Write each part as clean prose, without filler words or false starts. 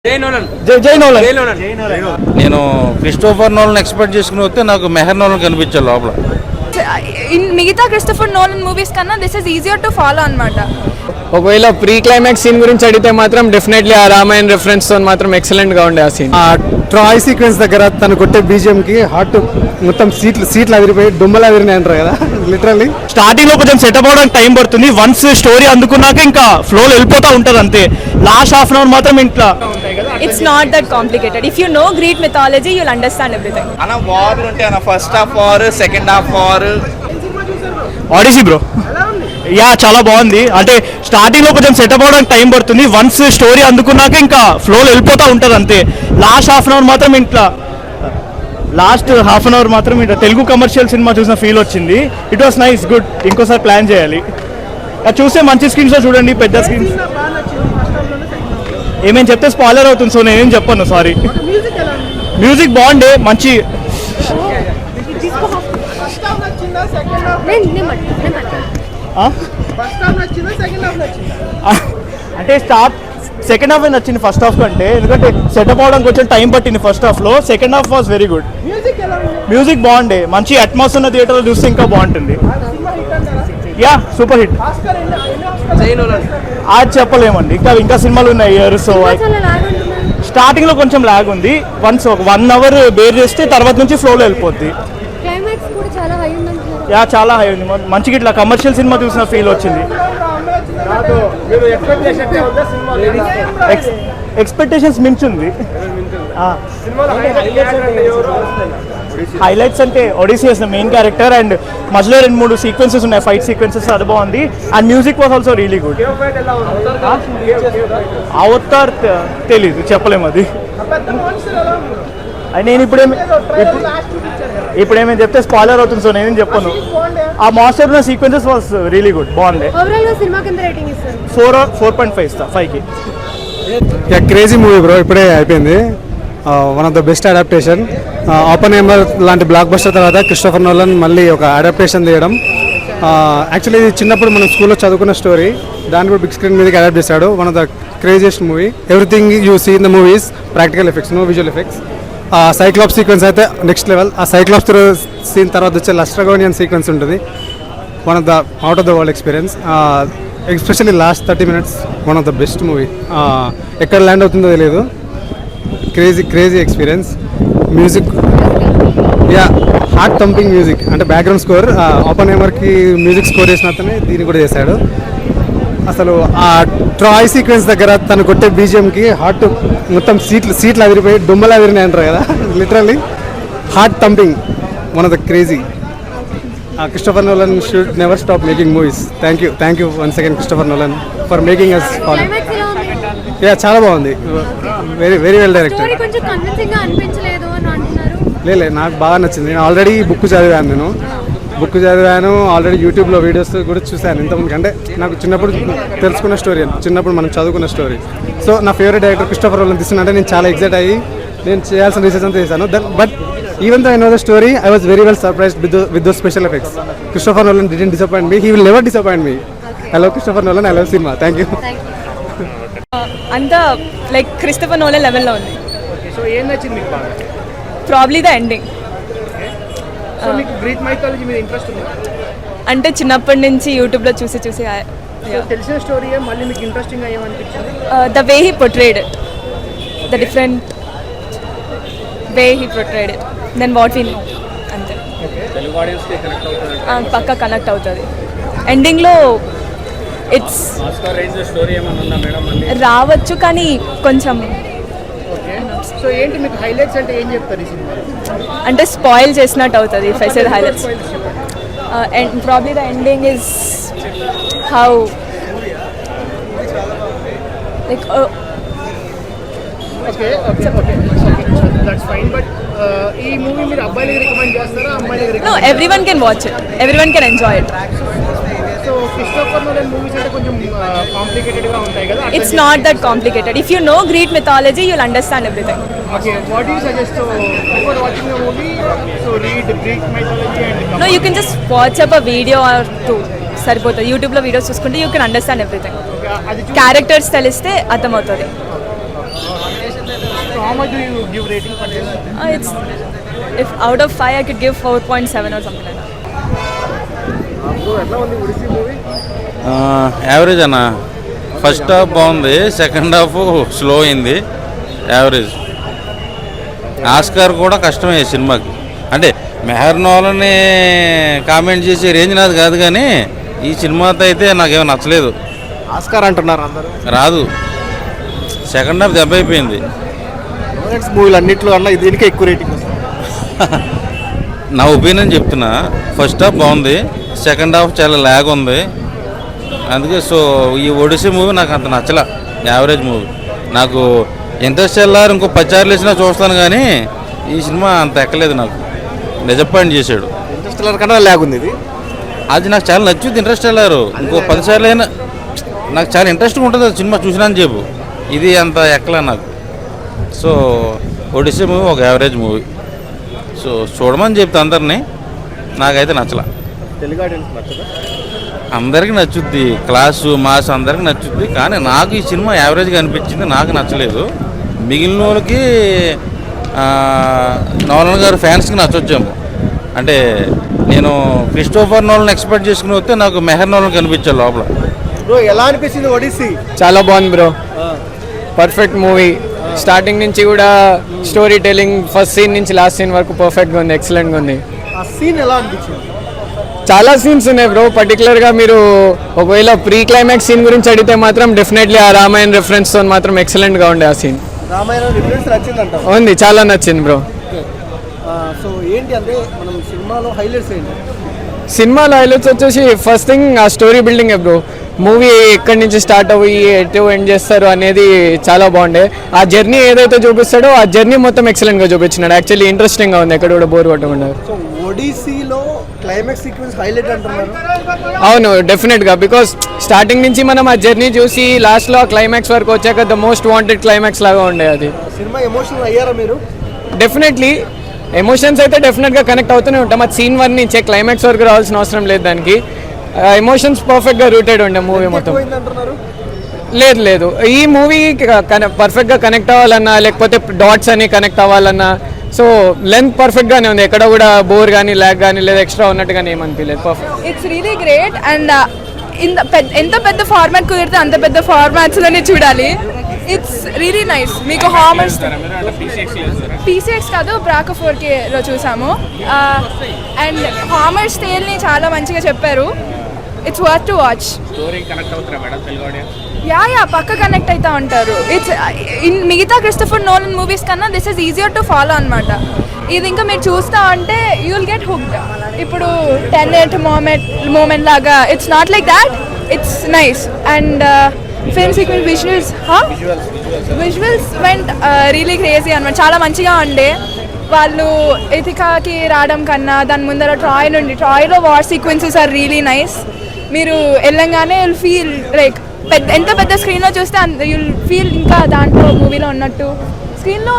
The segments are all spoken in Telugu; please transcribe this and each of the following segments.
నేను క్రిస్టోఫర్ నోలన్ ఎక్స్పెక్ట్ చేసుకుని వస్తే నాకు మెహర్ నోలన్ కనిపించారు లోపల. మిగతా క్రిస్టోఫర్ నోలన్ మూవీస్ కన్నా this is easier to follow అన్నమాట. ఒకవేళ ప్రీ క్లైమాక్స్ సీన్ గురించి అడిగితే మాత్రం డెఫినెట్లీ ఆ రామాయణ రిఫరెన్స్ తో మాత్రం ఎక్సలెంట్ గా ఉండే ఆ సీన్. ఆ ట్రాయ్ సీక్వెన్స్ దగ్గర తను కొట్టే బీజిఎం కి హార్ట్ మొత్తం సీట్లు అదిరిపోయి దుమ్మలు అదిరినాయి అంటారు కదా, లిటరల్లీ. స్టార్టింగ్ లో కొంచెం సెటప్ అవడానికి టైం పడుతుంది. వన్స్ స్టోరీ అందుకున్నాక ఇంకా ఫ్లో వెళ్ళిపోతా ఉంటది అంతే. లాస్ట్ హాఫ్ అన్ అవర్ మాత్రం ఇంట్లో it's not that complicated. If you know Greek mythology you'll understand everything. అన్న వార్ ఉంటే అన్న first half war, second half war. Odyssey bro yeah చాలా బాగుంది. అంటే స్టార్టింగ్ లో కొంచెం సెటప్ అవడానికి టైం పడుతుంది. వన్స్ స్టోరీ అందుకున్నాక ఇంకా ఫ్లో వెళ్ళిపోతా ఉంటది అంతే. లాస్ట్ హాఫ్ అన్ అవర్ మాత్రం ఇంట్లో తెలుగు కమర్షియల్ సినిమా చూసిన ఫీల్ వచ్చింది. It was nice, good. ఇంకోసారి ప్లాన్ చేయాలి. చూస్తే మంచి స్క్రీన్స్ లో చూడండి, పెద్ద స్క్రీన్స్. ఏమేం చెప్తే స్పాయిలర్ అవుతుంది, సో నేనేం చెప్పాను, సారీ. మ్యూజిక్ బాగుండే, మంచి. అంటే సెకండ్ హాఫ్ నచ్చింది ఫస్ట్ హాఫ్ కంటే, ఎందుకంటే సెటప్ అవడానికి కొంచెం టైం పట్టింది ఫస్ట్ హాఫ్ లో. Second half was very good. Music బాగుండే, మంచి అట్మాస్ ఉన్న థియేటర్లో చూస్తే ఇంకా బాగుంటుంది. Yeah super hit. అది చెప్పలేమండి, ఇంకా సినిమాలు ఉన్నాయి ఇయర్. సో స్టార్టింగ్ లో కొంచెం లాగ్ ఉంది. వన్స్ 1 hour బేర్ చేస్తే తర్వాత నుంచి ఫ్లోలో వెళ్ళిపోద్ది. యా చాలా హై ఉంది, మంచిగా ఇట్లా కమర్షియల్ సినిమా చూసిన ఫీల్ వచ్చింది. ఎక్స్పెక్టేషన్స్ మించుంది. హైలైట్స్ అంటే ఒడిసీ మెయిన్ క్యారెక్టర్ అండ్ మధ్యలో 2-3 సీక్వెన్సెస్ ఉన్నాయి, ఫైట్ సీక్వెన్సెస్, అది బాగుంది. And music was also really good. Avatar తెలీదు, చెప్పలేము అది. నేను ఇప్పుడేమేమి చెప్తే స్పాయిలర్ అవుతుంది, సో నేనేం చెప్పను. ఆ మాస్టర్ ఉన్న సీక్వెన్సెస్ వాస్ రియలీ గుడ్, బాగుంది. 4.5 ఇస్తా 5కి. క్రేజీ మూవీ బ్రో, ఇప్పుడే అయిపోయింది. One of the best adaptation. Oppenheimer లాంటి బ్లాక్ బస్టర్ తర్వాత క్రిస్టోఫర్ నోలన్ మళ్ళీ ఒక అడాప్టేషన్ తీయడం. యాక్చువల్లీ ఇది చిన్నప్పుడు మనం స్కూల్లో చదువుకున్న స్టోరీ, దాన్ని కూడా బిగ్ స్క్రీన్ మీదకి అడాప్ట్ చేశాడు. One of the craziest movie. Everything you see in the movies practical effects, no visual effects. Cyclops sequence అయితే నెక్స్ట్ లెవెల్. ఆ సైక్లాప్స్ సీన్ తర్వాత వచ్చే లస్ట్రగోనియన్ సీక్వెన్స్ ఉంటుంది. One of the out of the world experience. Especially last 30 minutes one of the best movie. ఎక్కడ ల్యాండ్ అవుతుందో తెలియదు. Crazy experience. Music yeah heart thumping music, అంటే బ్యాక్గ్రౌండ్ స్కోర్. ఓపెన్హైమర్కి మ్యూజిక్ స్కోర్ చేసిన అతనే దీన్ని కూడా చేశాడు. అసలు ఆ ట్రాయ్ సీక్వెన్స్ దగ్గర తను కొట్టే బీజిఎంకి హార్ట్ మొత్తం సీట్లు అదిరిపోయి దుమ్మలు అదిరినాయి అంటారు కదా, literally heart thumping. One of the crazy. Christopher Nolan should never stop making movies. Thank you once again Christopher Nolan for making us follow. Yeah చాలా బాగుంది, వెరీ వెల్ డైరెక్టెడ్. లేదు నాకు బాగా నచ్చింది. నేను ఆల్రెడీ బుక్ చదివాను, ఆల్రెడీ యూట్యూబ్లో వీడియోస్ కూడా చూశాను ఇంతకుముందు. అంటే నాకు చిన్నప్పుడు తెలుసుకున్న స్టోరీ, చిన్నప్పుడు మనం చదువుకున్న స్టోరీ. సో నా ఫేవరెట్ డైరెక్టర్ క్రిస్టోఫర్ నోలన్ తీస్తున్నంటే నేను చాలా ఎక్సైట్ అయ్యి నేను చేయాల్సిన రీసెర్చ్ అంతా చేశాను. But even though I know the story, I was very well surprised with those special effects. Christopher Nolan didn't disappoint me, he will never disappoint me. Hello Christopher Nolan, I love cinema. Thank you. అంతా లైక్ క్రిస్టోఫర్ నోలన్ లెవెల్లో ఉంది. సో ఏం నచ్చింది మీకు బాగా? Probably the ending. సో మీకు గ్రీక్ మైథాలజీ మీద ఇంట్రెస్ట్ ఉంది అంటే చిన్నప్పటి నుంచి యూట్యూబ్లో చూసి తెలిసిన స్టోరీ మళ్ళీ మీకు ఇంట్రెస్టింగ్ ఏమనిపించింది? The way he portrayed it, the different way he portrayed it, then what we know. అంతే. తెలుగు ఆడియన్స్కి కనెక్ట్ అవుతుంది, పక్కా కనెక్ట్ అవుతుంది. ఎండింగ్లో ఇట్స్ ఆస్కార్ రేంజ్ స్టోరీ ఏమన్నా ఉందా మేడం? రావచ్చు కానీ కొంచెం. సో ఏంటి మీకు హైలైట్స్ అంటే ఏం చెప్తారు ఈ సినిమా? అంటే స్పాయిల్ చేసినట్టు అవుతుంది if I say the highlights. And probably the ending is how like okay that's fine, but ee movie meer abbayaliki recommend chestara ammayaliki recommend? No, everyone can watch it, everyone can enjoy it. So Christopher Nolan movies ante koncham complicated ga untayi kada? It's not that complicated. If you know Greek mythology you'll understand everything. Okay, what do you suggest before watching the movie? So read Greek mythology and No, you can just watch up a video or two. సరిపోతుంది. యూట్యూబ్లో వీడియోస్ చూసుకుంటే you can understand everything. Characters తెలిస్తే అర్థమవుతుంది. how much do you give rating for this? It's if out of 5 I could give 4.7 or something like that. ఎట్లా ఉంది ఒడిసీ మూవీ? యావరేజ్ అన్న. ఫస్ట్ హాఫ్ బాగుంది, సెకండ్ హాఫ్ స్లో అయింది, యావరేజ్. ఆస్కార్ కూడా కష్టమే ఈ సినిమాకి. అంటే మెహర్ నోలని కామెంట్ చేసే రేంజ్ నాది కాదు, కానీ ఈ సినిమాతో అయితే నాకేమో నచ్చలేదు. ఆస్కార్ అంటున్నారు అందరూ. రాదు, సెకండ్ హాఫ్ దెబ్బ అయిపోయింది. మూవీలు అన్నిట్లో అన్న దీనికే ఎక్కువ రేటింగ్ వస్తుంది. నా ఒపీనియన్ చెప్తున్నా, ఫస్ట్ హాఫ్ బాగుంది, సెకండ్ హాఫ్ చాలా ల్యాగ్ ఉంది. అందుకే సో ఈ ఒడిసీ మూవీ నాకు అంత నచ్చల, యావరేజ్ మూవీ. నాకు ఇంటర్స్టెల్లార్ ఇంకో 10 సార్లు వేసినా చూస్తాను, కానీ ఈ సినిమా అంత ఎక్కలేదు, నాకు డిసప్పాయింట్ చేశాడు. ఇంటర్స్టెల్లార్ కన్నా ల్యాగ్ ఉంది ఇది. అది నాకు చాలా నచ్చుద్ది ఇంటర్స్టెల్లార్. ఇంకో 10 సార్లు అయినా నాకు చాలా ఇంట్రెస్ట్గా ఉంటుంది అది సినిమా చూసినాను చెప్పు. ఇది అంత ఎక్కలే నాకు. సో ఒడిసీ మూవీ ఒక యావరేజ్ మూవీ. సో చూడమని చెప్తే అందరినీ, నాకైతే నచ్చల. తెలుగు ఆడియన్స్ నచ్చదా? అందరికీ నచ్చుద్ది, క్లాసు మాస్ అందరికీ నచ్చుద్ది, కానీ నాకు ఈ సినిమా యావరేజ్గా అనిపించింది, నాకు నచ్చలేదు. మిగిలిన వాళ్ళకి నోలన్ గారు ఫ్యాన్స్కి నచ్చొచ్చాము. అంటే నేను క్రిస్టోఫర్ నోలన్ ఎక్స్పెక్ట్ చేసుకుని వస్తే నాకు మెహర్ నోలన్ కనిపించాను లోపల. బ్రో ఎలా అనిపించింది ఒడిసీ? చాలా బాగుంది బ్రో, పర్ఫెక్ట్ మూవీ. స్టార్టింగ్ నుంచి కూడా స్టోరీ టెలింగ్ ఫస్ట్ సీన్ నుంచి లాస్ట్ సీన్ వరకు పర్ఫెక్ట్గా ఉంది, ఎక్సలెంట్గా ఉంది. ఆ సీన్ ఎలా అనిపించింది? చాలా సీన్స్ ఉన్నాయి బ్రో. పర్టికులర్గా మీరు ఒకవేళ ప్రీ క్లైమాక్స్ సీన్ గురించి అడిగితే మాత్రం డెఫినెట్లీ ఆ రామాయణ్ రెఫరెన్స్తో మాత్రం ఎక్సలెంట్గా ఉండే ఆ సీన్. రామాయణం రిఫరెన్స్ నచ్చిందంట. ఉంది, చాలా నచ్చింది బ్రో. సో ఏంటి అంటే మనం సినిమాలో హైలైట్స్ ఏంటి? సినిమాలో హైలైట్స్ వచ్చేసి ఫస్ట్ థింగ్ ఆ స్టోరీ బిల్డింగ్ బ్రో. మూవీ ఎక్కడి నుంచి స్టార్ట్ అయ్యి ఎటు ఎండ్ చేస్తారు అనేది చాలా బాగుండే. ఆ జర్నీ ఏదైతే చూపిస్తాడో ఆ జర్నీ మొత్తం ఎక్సలెంట్గా చూపించినాడు. యాక్చువల్లీ ఇంట్రెస్టింగ్గా ఉంది, ఎక్కడ కూడా బోర్ కొట్టకుండా. సో ఒడిసీలో క్లైమాక్స్ సీక్వెన్స్ హైలైట్ అంటున్నారు. అవును, డెఫినెట్గా. బికాస్ స్టార్టింగ్ నుంచి మనం ఆ జర్నీ చూసి లాస్ట్లో క్లైమాక్స్ వరకు వచ్చాక ద మోస్ట్ వాంటెడ్ క్లైమాక్స్ లాగా ఉండే అది. సినిమా ఎమోషనల్ అయ్యారా మీరు? డెఫినెట్లీ ఎమోషన్స్ అయితే డెఫినెట్గా కనెక్ట్ అవుతూనే ఉంటాం. అది సీన్ 1 నుంచే క్లైమాక్స్ వరకు రావాల్సిన అవసరం లేదు దానికి. ఎమోషన్స్ పర్ఫెక్ట్గా రూటెడ్ ఉండే మూవీ మొత్తం. లేదు, ఈ మూవీ పర్ఫెక్ట్గా కనెక్ట్ అవ్వాలన్నా లేకపోతే డాట్స్ అని కనెక్ట్ అవ్వాలన్నా సో లెంత్ పర్ఫెక్ట్గానే ఉంది. ఎక్కడ కూడా బోర్ కానీ ల్యాగ్ కానీ లేదా ఎక్స్ట్రా ఉన్నట్టు కానీ ఏమనిపించలేదు. Perfect. It's really great. And ఎంత పెద్ద ఫార్మాట్ కుదిరితే అంత పెద్ద ఫార్మాట్స్లోనే చూడాలి. It's really nice. మీకు హామర్స్ పీసీఎక్స్ కాదు, బ్రాకో 4Kలో చూసాము. అండ్ హామర్ స్టైల్ని చాలా మంచిగా చెప్పారు. It's worth to watch. Yeah పక్క కనెక్ట్ అవుతా ఉంటారు. ఇట్స్ మిగతా క్రిస్టోఫర్ నోలన్ మూవీస్ కన్నా this is easier to follow అనమాట. ఇది ఇంకా మీరు చూస్తా ఉంటే యూ విల్ గెట్ హుక్డ్. ఇప్పుడు టెనెట్ మూమెంట్ లాగా it's not like that. It's nice. And film sequence visuals went really crazy అనమాట. చాలా మంచిగా ఉండే. వాళ్ళు ఇథికాకి రావడం కన్నా దాని ముందర ట్రాయ్లో war sequences are really nice. మీరు వెళ్ళంగానే యుల్ ఫీల్ లైక్ ఎంత పెద్ద స్క్రీన్లో చూస్తే యుల్ ఫీల్ ఇంకా దాంట్లో మూవీలో ఉన్నట్టు స్క్రీన్లో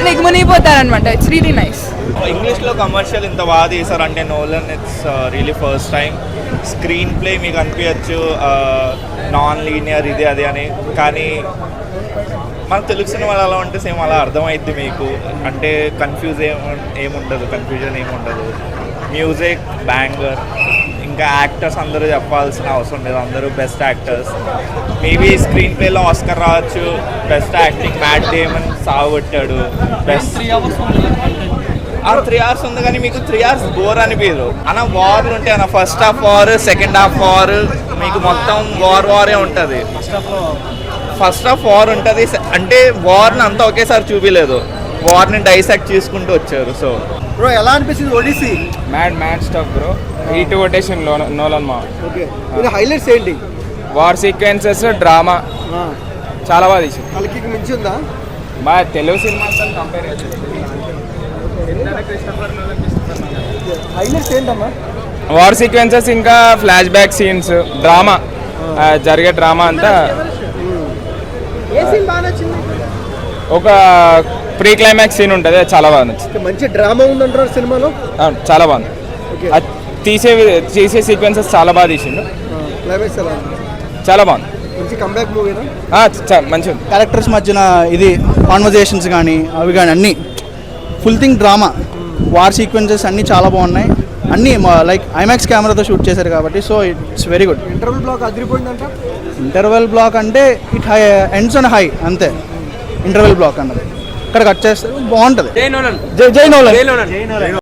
లైక్ మునిగిపోతారనమాట. It's really nice. ఇంగ్లీష్లో కమర్షియల్ ఇంత బాగా తీసారంటే Nolan, it's really first time. Screenplay మీకు అనిపించచ్చు నాన్ లీనియర్ ఇది అది అని, కానీ మనకు తెలుగు సినిమాలు అలా ఉంటే సేమ్ అలా అర్థమైద్ది మీకు. అంటే ఏముండదు, కన్ఫ్యూజన్ ఏముండదు. Music banger. ఇంకా యాక్టర్స్ అందరూ చెప్పాల్సిన అవసరం లేదు, అందరూ బెస్ట్ యాక్టర్స్. మేబీ స్క్రీన్ ప్లేలో ఆస్కర్ రావచ్చు. బెస్ట్ యాక్టింగ్ మ్యాట్ డేమన్ సాగొట్టాడు. బెస్ట్ 3 hours ఉంది, కానీ మీకు 3 hours బోర్ అనిపించదు. అన్న వార్లు ఉంటాయి అన్న, first half war, second half war, మీకు మొత్తం వారే ఉంటుంది. ఫస్ట్ హాఫ్ వార్ ఉంటుంది, అంటే వార్ని అంతా ఒకేసారి చూపించలేదు, వార్ని డైసెక్ట్ చేసుకుంటూ వచ్చారు. సో బ్రో ఎలా అనిపించింది Odyssey? Mad stuff bro. Heat quotation Nolan మా. ఓకే, ఇది హైలైట్స్ ఏంటి? వార్ సీక్వెన్సెస్, డ్రామా చాలా బాగా తీసింది. కల్కికి మించి ఉందా? మా తెలుగు సినిమాతో కంపేర్ చేస్తే హైలైట్స్ ఏంటమ్మా? వార్ సీక్వెన్సెస్, ఇంకా ఫ్లాష్ బ్యాక్ సీన్స్, డ్రామా జరిగే డ్రామా అంతా. ఏ సీన్ బాగా నచ్చింది? ఒక ప్రీ క్లైమాక్స్ సీన్ ఉంటుంది, చాలా బాగా నచ్చింది. మంచి డ్రామా ఉందంటారు సినిమాలో. చాలా బాగుంది. తీసే సీక్వెన్సెస్ చాలా బాగా తీసిండు. క్లైమాక్స్ ఎలా ఉంది? చాలా బాగుంది. మంచి కంబ్యాక్ మూవీనా? మంచిగా క్యారెక్టర్స్ మధ్యన ఇది కాన్వర్జేషన్స్ కానీ అవి కానీ అన్నీ full thing drama, war sequences అన్నీ చాలా బాగున్నాయి. అన్నీ లైక్ ఐమాక్స్ కెమెరాతో షూట్ చేశారు కాబట్టి so it's very good. Interval block అదిరిపోయిందంట. ఇంటర్వెల్ బ్లాక్ అంటే it high ends and high అంతే. ఇంటర్వెల్ బ్లాక్ అన్నది ఇక్కడ కట్ చేస్తారు బాగుంటుంది. జై నోలన్.